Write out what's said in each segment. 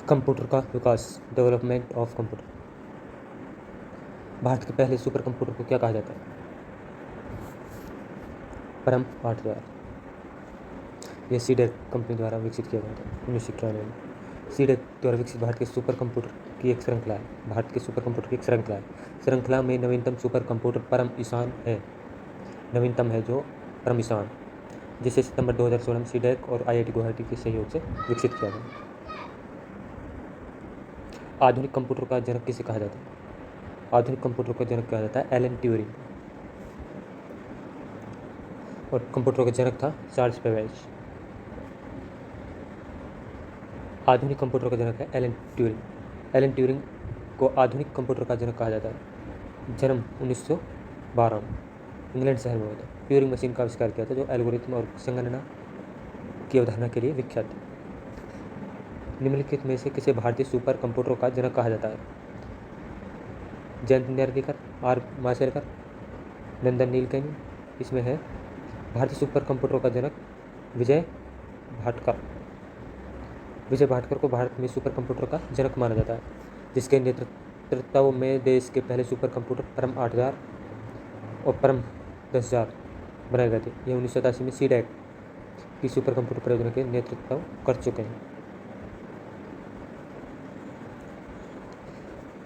Computer का विकास, development of computer. Bharat के पहले सुपर कंप्यूटर को क्या कहा जाता है? परम 8000। यह सीडेक कंपनी द्वारा विकसित किया गया था 1991 में। सीडेक द्वारा विकसित भारत के सुपर कंप्यूटर की एक श्रृंखला है। श्रृंखला में नवीनतम सुपर कंप्यूटर परम ईशान है। नवीनतम है जो परम ईशान, जिसे सितंबर 2016 में सीडेक और IIT गुवाहाटी के सहयोग से विकसित किया गया। आधुनिक कंप्यूटर का जनक किसे कहा जाता है? आधुनिक कंप्यूटर का जनक कहा जाता है एलन ट्यूरिंग, और कंप्यूटर का जनक था चार्ल्स बेबेज। आधुनिक कंप्यूटर का जनक है एलन ट्यूरिंग। एलन ट्यूरिंग को आधुनिक कंप्यूटर का जनक कहा जाता है। जन्म 1912 में इंग्लैंड शहर में हुआ था। ट्यूरिंग मशीन का आविष्कार किया था जो एल्गोरिथम और संगणना की अवधारणा के लिए विख्यात है। निम्नलिखित में से किसे भारतीय सुपर कंप्यूटर का जनक कहा जाता है? जयंत नार्लिकर, R माशेलकर, नंदन नीलकणी। इसमें है भारतीय सुपर कंप्यूटर का जनक विजय भाटकर। विजय भाटकर को भारत में सुपर कंप्यूटर का जनक माना जाता है, जिसके नेतृत्व में देश के पहले सुपर कंप्यूटर परम 8000 और परम 10000 बनाए गए थे। यह 1987 में सीडेक की सुपर कंप्यूटर परियोजना के नेतृत्व कर चुके हैं।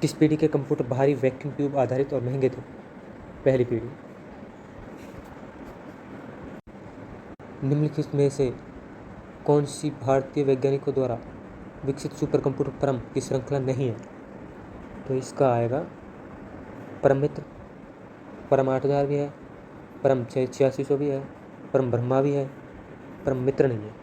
किस पीढ़ी के कंप्यूटर भारी वैक्यूम ट्यूब आधारित और महंगे थे? पहली पीढ़ी। निम्नलिखित में से कौन सी भारतीय वैज्ञानिकों द्वारा विकसित सुपर कंप्यूटर परम की श्रृंखला नहीं है? तो इसका आएगा परम मित्र, परम 8000 भी है, परम 8600 भी है, परम ब्रह्मा भी है, परम मित्र नहीं है।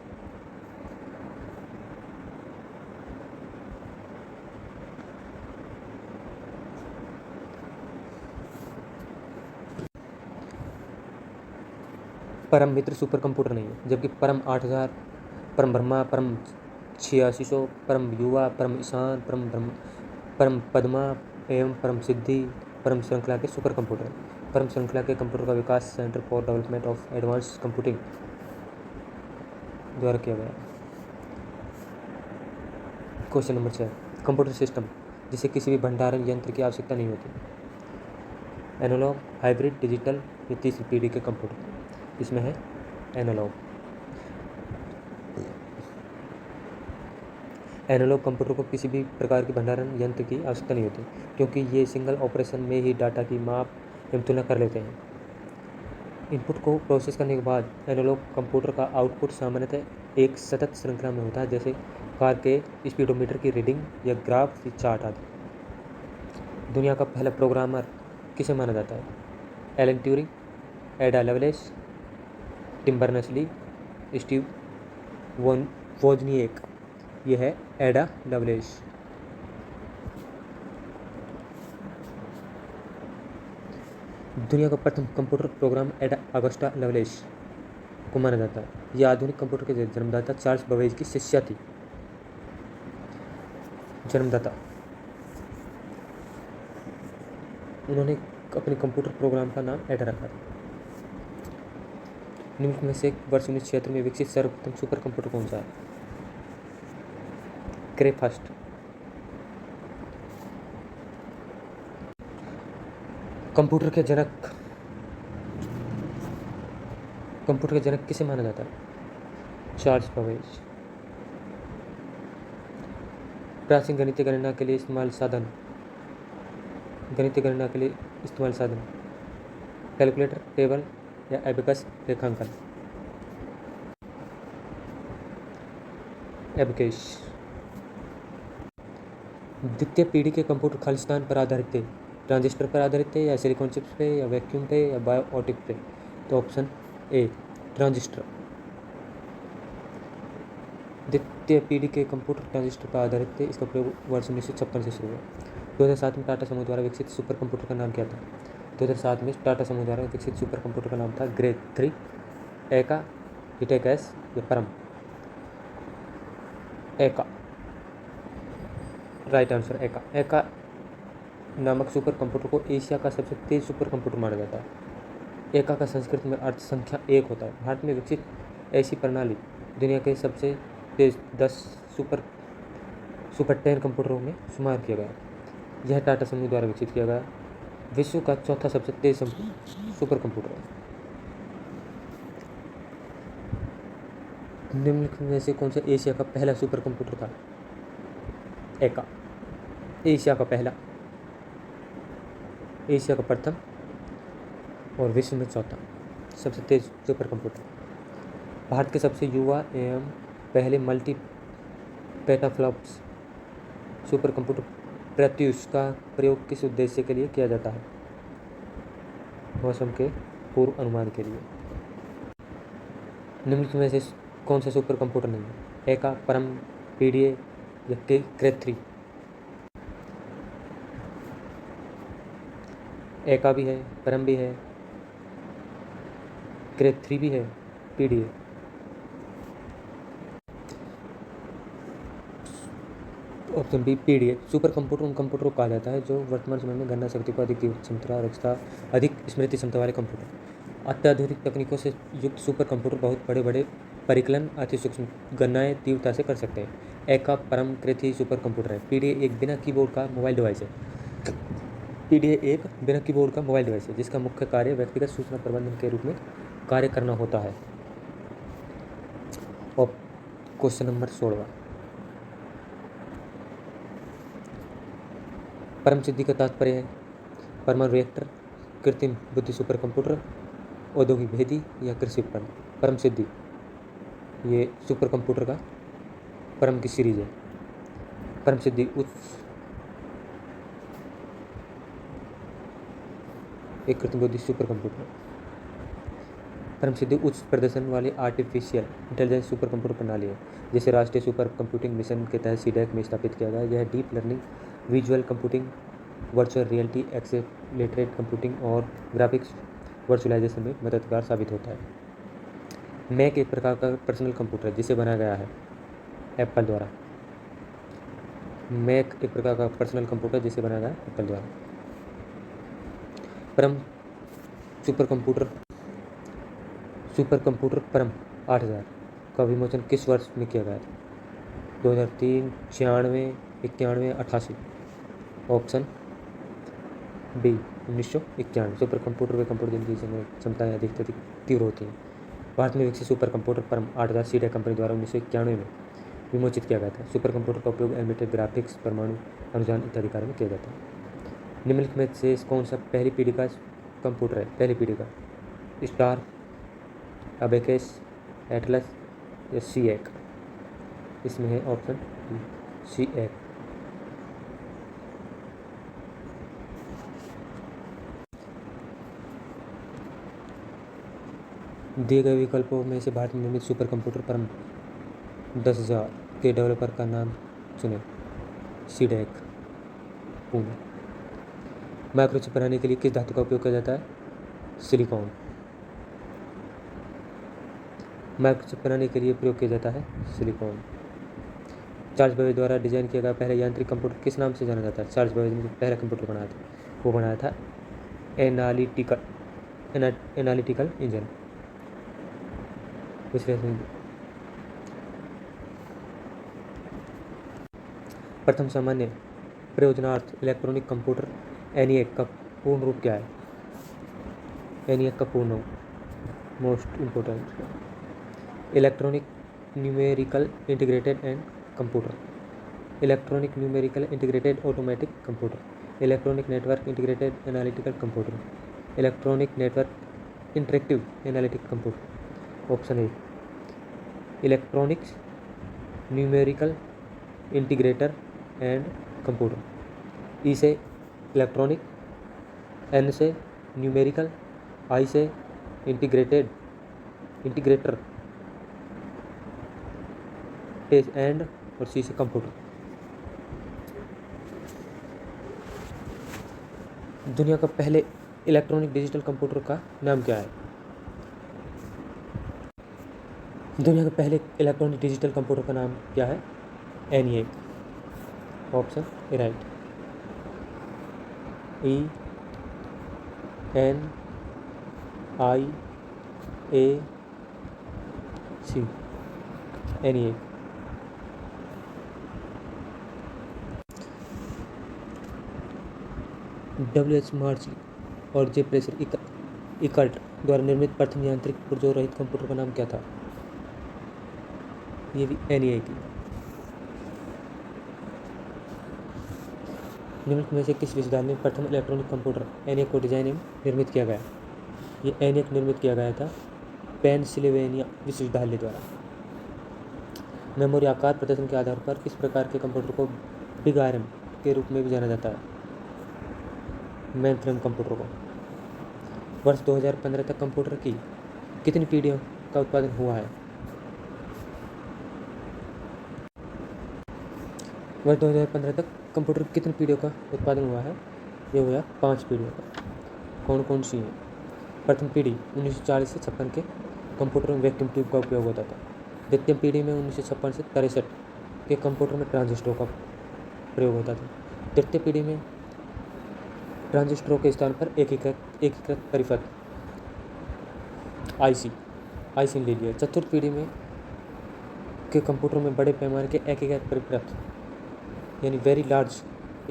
परम मित्र सुपर कंप्यूटर नहीं है, जबकि परम 8000, परम ब्रह्मा, परम 8600, परम युवा, परम ईशान, परम पद्मा एवं परम सिद्धि परम श्रृंखला के सुपर कंप्यूटर हैं। परम श्रृंखला के कंप्यूटर का विकास centre for development of advance computing द्वारा किया गया। क्वेश्चन नंबर 6, कंप्यूटर सिस्टम जिसे किसी भी भंडारण यंत्र की आवश्यकता नहीं होती। एनालॉग, हाइब्रिड, डिजिटल, ये तीसरी पीढ़ी के कंप्यूटर। इसमें है एनालॉग। एनालॉग कंप्यूटर को किसी भी प्रकार की भंडारण यंत्र की आवश्यकता नहीं होती, क्योंकि ये सिंगल ऑपरेशन में ही डाटा की माप एवं तुलना कर लेते हैं। इनपुट को प्रोसेस करने के बाद एनालॉग कंप्यूटर का आउटपुट सामान्यतः एक सतत श्रृंखला में होता है, जैसे कार के स्पीडोमीटर की रीडिंग या ग्राफ की चार्ट आदि। दुनिया का पहला प्रोग्रामर किसे माना जाता है? Alan Turing, Ada Lovelace, Tim Berners-Lee, Steve Wozniak. यह है एडा लवलेस। दुनिया का प्रथम computer program Ada Augusta Lovelace को माना जाता है। यह आधुनिक कंप्यूटर के जन्मदाता चार्ल्स बेबेज की शिष्या थी। जन्मदाता, उन्होंने अपने कंप्यूटर प्रोग्राम का नाम एडा रखा था। निम्न में से वर्ष 1976 में विकसित सर्वप्रथम सुपर कंप्यूटर कौन सा है? क्रे फर्स्ट। कंप्यूटर के जनक किसे माना जाता है? Charles Babbage. प्राचीन गणितीय गणना के लिए इस्तेमाल साधन। कैलकुलेटर, टेबल या एबेकस रेखांकन। एबेकस। द्वितीय पीढ़ी के कंप्यूटर खालिस्तान पर आधारित थे, ट्रांजिस्टर पर आधारित थे, या सिलिकॉन चिप्स पे, या वैक्यूम पे, या बायोटिक पे? तो ऑप्शन ए ट्रांजिस्टर। द्वितीय पीढ़ी के कंप्यूटर ट्रांजिस्टर पर आधारित थे। इसका प्रयोग वर्ष 1956 से शुरू हुआ। 2007 में टाटा समूह द्वारा विकसित सुपर कंप्यूटर का नाम क्या था? 2007 में टाटा समूह द्वारा विकसित सुपर कंप्यूटर का नाम था ग्रे 3, एका, हिटेक एस या परम? एका। राइट आंसर एका। एका नामक सुपर कंप्यूटर को एशिया का सबसे तेज सुपर कंप्यूटर माना जाता है। एका का संस्कृत में अर्थ संख्या 1 होता है। भारत में विकसित ऐसी प्रणाली दुनिया के सबसे तेज 10 सुपर 10 कंप्यूटरों में शुमार किया गया। यह टाटा समूह द्वारा विकसित किया गया विश्व का चौथा सबसे तेज सुपर कंप्यूटर है। निम्नलिखित में से कौन सा एशिया का पहला सुपर कंप्यूटर था? एका एशिया का पहला, एशिया का प्रथम और विश्व में चौथा सबसे तेज सुपर कंप्यूटर। भारत के सबसे युवा एवं पहले multi petaflops super computer Pratyush का प्रयोग किस उद्देश्य के लिए किया जाता है? मौसम के पूर्व अनुमान के लिए। निम्नलिखित में से कौन सा सुपर कंप्यूटर नहीं है? एका, परम, पीडीए या क्रेथ3? एका भी है, परम भी है, क्रेथ3 भी है, PDA. Option B PDA. Super computer उन कंप्यूटर को कहा जाता है जो वर्तमान समय में गणना शक्ति को अधिक तीव्र क्षमता रखता, अधिक स्मृति क्षमता वाले कंप्यूटर। अत्याधुनिक तकनीकों से युक्त सुपर कंप्यूटर बहुत बड़े बड़े परिकलन अति सूक्ष्म गणनाएं तीव्रता से कर सकते हैं। एका, परम, क्रेथ3 सुपर कंप्यूटर है। पीडीए एक बिना कीबोर्ड का मोबाइल डिवाइस है। पीडीए एक बिना कीबोर्ड का मोबाइल डिवाइस है जिसका मुख्य कार्य व्यक्तिगत सूचना प्रबंधन के रूप में कार्य करना होता है। और क्वेश्चन नंबर 16, परम सिद्धि का तात्पर्य है परमाणु रिएक्टर, कृत्रिम बुद्धि सुपर कंप्यूटर, औद्योगिक भेदी या कृषि उपकरण। परम सिद्धि ये सुपर कंप्यूटर का परम की सीरीज है। परम सिद्धि एक कृत्रिम बुद्धि सुपर कंप्यूटर। परम सिद्धि उच्च प्रदर्शन वाली आर्टिफिशियल इंटेलिजेंस सुपर कंप्यूटर प्रणाली है जिसे राष्ट्रीय सुपर कंप्यूटिंग मिशन के तहत सीडैक में स्थापित किया गया है। यह deep learning, visual computing, virtual reality, accelerated computing और ग्राफिक्स वर्चुअलाइजेशन में मददगार साबित होता है। मैक एक प्रकार का पर्सनल कंप्यूटर है जिसे बनाया गया है एप्पल द्वारा। मैक एक प्रकार का पर्सनल कंप्यूटर जिसे बनाया गया एप्पल द्वारा। परम सुपर कंप्यूटर परम 8000 का विमोचन किस वर्ष में किया गया था? 2003, 96, 91, 88? Option B 1991। सुपर कंप्यूटर वे कंप्यूटर जिनकी क्षमताएं अधिक से अधिक तीव्र होती हैं। भारत में विकसित सुपर कंप्यूटर परम 8000 सीडैक कंपनी द्वारा 1991 में विमोचित किया गया था। सुपर कंप्यूटर का उपयोग एनिमेटेड ग्राफिक्स, परमाणु अनुसंधान इत्यादि कार्य में किया जाता है। निम्नलिखित में से कौन सा पहली पीढ़ी का कंप्यूटर है? पहली पीढ़ी का स्टार, अबेकस, एटलस या सीएक? इसमें है ऑप्शन सीएक। दिए गए विकल्पों में से भारत में निर्मित सुपर कंप्यूटर परम 10,000 के डेवलपर का नाम चुनें। सीडैक, पुणे। माइक्रोचिप बनाने के लिए किस धातु का उपयोग किया जाता है? सिलिकॉन। माइक्रोचिप बनाने के लिए प्रयोग किया जाता है सिलिकॉन। चार्ल्स बेबेज द्वारा डिजाइन किया गया पहला यांत्रिक कंप्यूटर किस नाम से जाना जाता है? चार्ल्स बेबेज ने जो पहला कंप्यूटर बनाया था वो बनाया था एनालिटिकल इंजन। प्रथम सामान्य प्रयोजनार्थ इलेक्ट्रॉनिक कंप्यूटर एनिएक का पूर्ण रूप क्या है? एनिएक का पूर्ण रूप most important electronic numerical integrated and computer, electronic numerical integrated automatic computer, electronic network integrated analytical computer, electronic network interactive analytic computer. Option A electronics numerical integrator and computer. E से electronic, N से numerical, I से integrator and और सी से computer. दुनिया का पहले electronic digital computer का नाम क्या है? दुनिया के पहले इलेक्ट्रॉनिक डिजिटल कंप्यूटर का नाम क्या है? ENIAC. Option A right. ENIAC ENIAC. W.H. Martial और जे प्रेसर इकर्ट द्वारा निर्मित प्रथम यांत्रिक पुर्जों रहित कंप्यूटर का नाम क्या था? ये भी NEIT। निम्नलिखित में से किस विश्वविद्यालय में प्रथम इलेक्ट्रॉनिक कंप्यूटर ENIAC को डिजाइन एवं निर्मित किया गया? ये ENIAC निर्मित किया गया था पेनसिल्वेनिया विश्वविद्यालय द्वारा। मेमोरी आकार प्रदर्शन के आधार पर किस प्रकार के कंप्यूटर को बिग आरएम के रूप में भी जाना जाता है? मेन फ्रेम कंप्यूटर को। वर्ष 2015 तक कंप्यूटर की कितनी पीढ़ियों का उत्पादन हुआ है? वर्ष 2015 तक कंप्यूटर की कितनी पीढ़ियों का उत्पादन हुआ है? ये हुआ 5 पीढ़ियों का। कौन कौन सी हैं? प्रथम पीढ़ी 1940 से 56 के कंप्यूटर में वैक्यूम ट्यूब का उपयोग होता था। द्वितीय पीढ़ी में 1956 से 63 के कंप्यूटर में ट्रांजिस्टरों का प्रयोग होता था। तृतीय पीढ़ी में ट्रांजिस्टरों के स्थान पर एकीकृत परिपथ आईसी ले लिया। चतुर्थ पीढ़ी में के कंप्यूटर में बड़े पैमाने के एकीकृत परिपथ यानी very large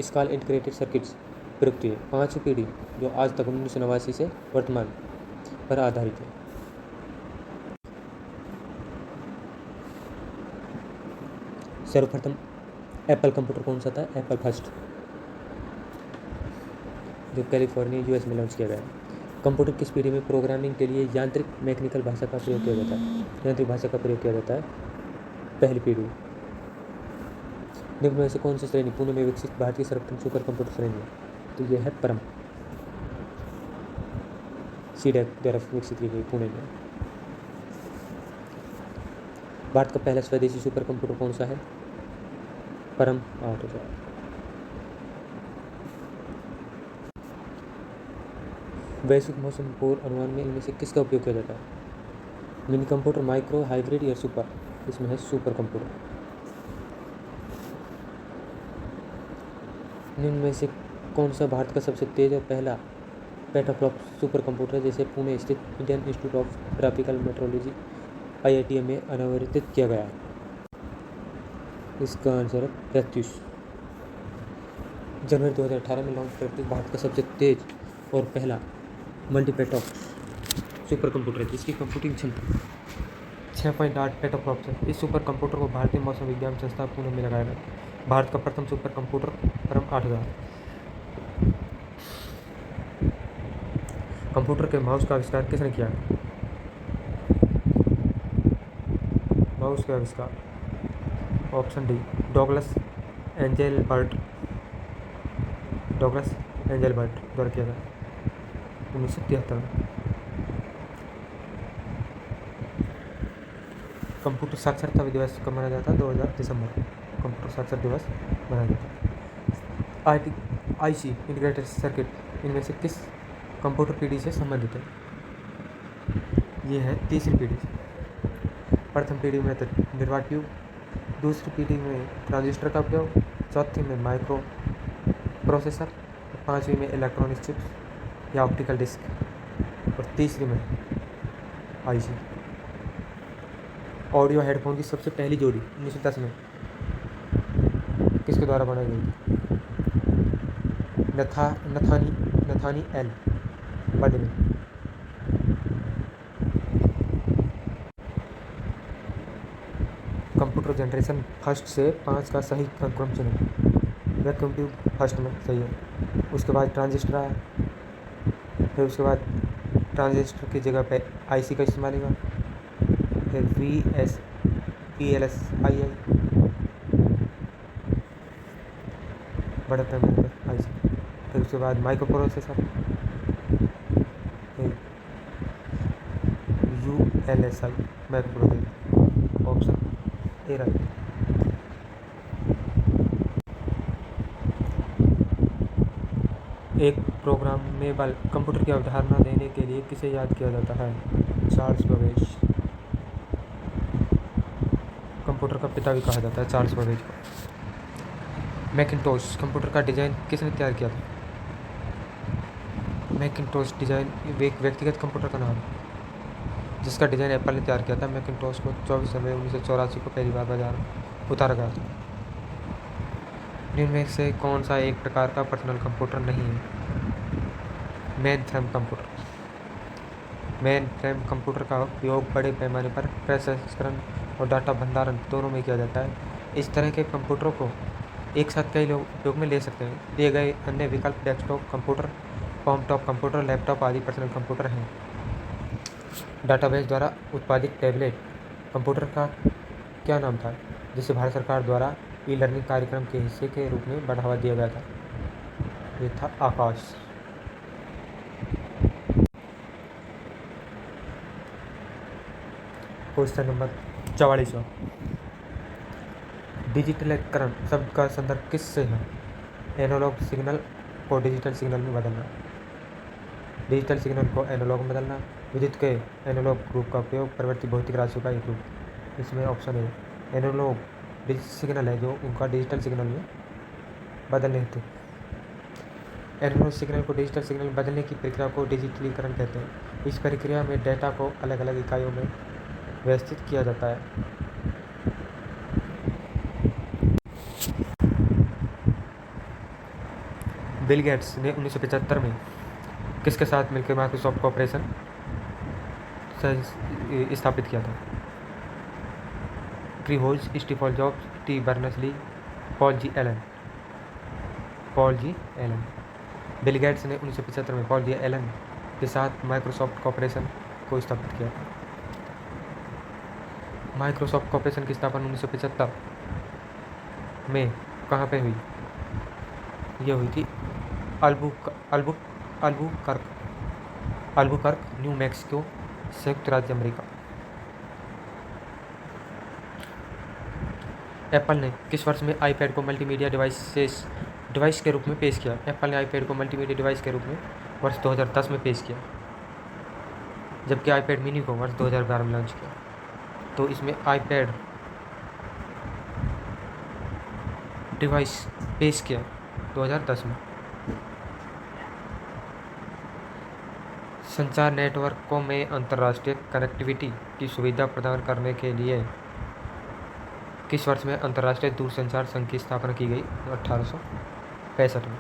scale integrated circuits प्रयुक्त हुए। पांचवी पीढ़ी जो आज तक 1989 से वर्तमान पर आधारित है। सर्वप्रथम एप्पल कंप्यूटर कौन सा था? एप्पल फर्स्ट, जो कैलिफोर्निया US में लॉन्च किया गया। कंप्यूटर किस पीढ़ी में प्रोग्रामिंग के लिए यांत्रिक मैकेनिकल भाषा का प्रयोग किया जाता है? यांत्रिक भाषा का प्रयोग किया जाता है पहली पीढ़ी। निम्न में से कौन सी श्रेणी पुणे में विकसित भारतीय सर्वप्रथम सुपर कंप्यूटर श्रेणी है? तो यह है परम, सीडेक द्वारा विकसित की गई पुणे में। भारत का पहला स्वदेशी सुपर कंप्यूटर कौन सा है? परम 8000। वैश्विक मौसम पूर्व अनुमान में इनमें से किसका उपयोग किया जाता है? मिनी कंप्यूटर, माइक्रो, हाइब्रिड या सुपर? इसमें है सुपर कंप्यूटर। निम्न में से कौन सा भारत का सबसे तेज और पहला पेटाफ्लॉप सुपर कंप्यूटर है जिसे पुणे स्थित Indian institute of tropical metrology IITM में अनावृत किया गया है? इसका आंसर है प्रत्यूष। जनवरी 2018 में लॉन्च प्रत्यूष भारत का सबसे तेज और पहला मल्टीपेटॉप सुपर कंप्यूटर है जिसकी कंप्यूटिंग क्षमता 6.8 पेटाफ्लॉप्स है। इस सुपर कंप्यूटर को भारतीय मौसम विज्ञान संस्थान पुणे में लगाया गया। भारत का प्रथम सुपर कंप्यूटर परम 8000। कंप्यूटर के माउस का आविष्कार किसने किया? माउस का आविष्कार ऑप्शन डी डॉगलस एंजेलबर्ट द्वारा किया गया 1973 में। कंप्यूटर साक्षरता दिवस कब मनाया जाता है? 2000 दिसंबर को कंप्यूटर साक्षरता दिवस मनाया जाता है। IC इंटीग्रेटेड सर्किट इनमें से किस कंप्यूटर पीढ़ी से संबंधित है? ये है तीसरी पीढ़ी से। प्रथम पीढ़ी में निर्वात ट्यूब, दूसरी पीढ़ी में ट्रांजिस्टर का उपयोग, चौथी में माइक्रो प्रोसेसर, पांचवी में इलेक्ट्रॉनिक चिप्स या ऑप्टिकल डिस्क और तीसरी में IC। ऑडियो हेडफोन की सबसे पहली जोड़ी 1910 में किसके द्वारा बनाई गई? Nathani L बर्डविन। Computer generation first से 5 का सही क्रम चुनें। वैक्यूम ट्यूब फर्स्ट में सही है, उसके बाद ट्रांजिस्टर आया, फिर उसके बाद ट्रांजिस्टर की जगह पे IC का इस्तेमाल हुआ, फिर VLSI बड़े पैमाने पर IC, फिर उसके बाद माइक्रो प्रोसेसर, फिर ULSI micro processor. Option A right. एक प्रोग्रामेबल कंप्यूटर की अवधारणा देने के लिए किसे याद किया जाता है? Charles Babbage. कंप्यूटर का पिता भी कहा जाता है चार्ल्स बेबेज को। मैकिन्टोश कंप्यूटर का डिज़ाइन किसने तैयार किया था? मैकिन्टोश डिज़ाइन एक व्यक्तिगत कंप्यूटर का नाम है जिसका डिज़ाइन एप्पल ने तैयार किया था। मैकिन्टोश को 24 जनवरी 1984 को पहली बार बाजार में उतारा गया था। इनमें से कौन सा एक प्रकार का पर्सनल कंप्यूटर नहीं है? Main frame computer. Main frame computer का उपयोग बड़े पैमाने पर प्रसंस्करण और डाटा भंडारण दोनों में किया जाता है। इस तरह के कंप्यूटरों को एक साथ कई लोग उपयोग में ले सकते हैं। दिए गए अन्य विकल्प desktop computer, home top computer, laptop आदि पर्सनल कंप्यूटर हैं। डाटाबेस द्वारा उत्पादित टैबलेट कंप्यूटर का क्या नाम था जिसे भारत सरकार द्वारा ई लर्निंग कार्यक्रम के हिस्से के रूप में बढ़ावा दिया गया था? ये था आकाश। Question number 44। डिजिटलीकरण शब्द का संदर्भ किससे है? एनालॉग सिग्नल को डिजिटल सिग्नल में बदलना, डिजिटल सिग्नल को एनालॉग में बदलना, विद्युत के एनालॉग रूप का उपयोग, परिवर्ती भौतिक राशियों का एक रूप। इसमें ऑप्शन है एनालॉग सिग्नल है जो उनका डिजिटल सिग्नल में बदलने हेतु। एनालॉग सिग्नल को डिजिटल सिग्नल में बदलने की प्रक्रिया को डिजिटलीकरण कहते हैं। इस प्रक्रिया में डेटा को अलग अलग इकाइयों में व्यवस्थित किया जाता है। बिल गेट्स ने 1975 में किसके साथ मिलकर माइक्रोसॉफ्ट कॉर्पोरेशन स्थापित किया था? ट्री होज, Steve Jobs, T Berners-Lee, Paul G Allen. Bill Gates ने 1975 में पॉल जी एलन के साथ माइक्रोसॉफ्ट कॉर्पोरेशन को स्थापित किया था। माइक्रोसॉफ्ट कॉर्पोरेशन की स्थापना 1975 में कहाँ पे हुई? ये हुई थी अल्बुकर्क, न्यू मैक्सिको, संयुक्त राज्य अमेरिका। एप्पल ने किस वर्ष में आईपैड को मल्टीमीडिया डिवाइस के रूप में पेश किया? एप्पल ने आईपैड को मल्टीमीडिया डिवाइस के रूप में वर्ष 2010 में पेश किया, जबकि आईपैड मिनी को वर्ष 2012 में लॉन्च किया। तो इसमें आईपैड डिवाइस पेश किया 2010 में। संचार नेटवर्कों में अंतर्राष्ट्रीय कनेक्टिविटी की सुविधा प्रदान करने के लिए किस वर्ष में अंतर्राष्ट्रीय दूरसंचार संघ की स्थापना की गई? 1865 में।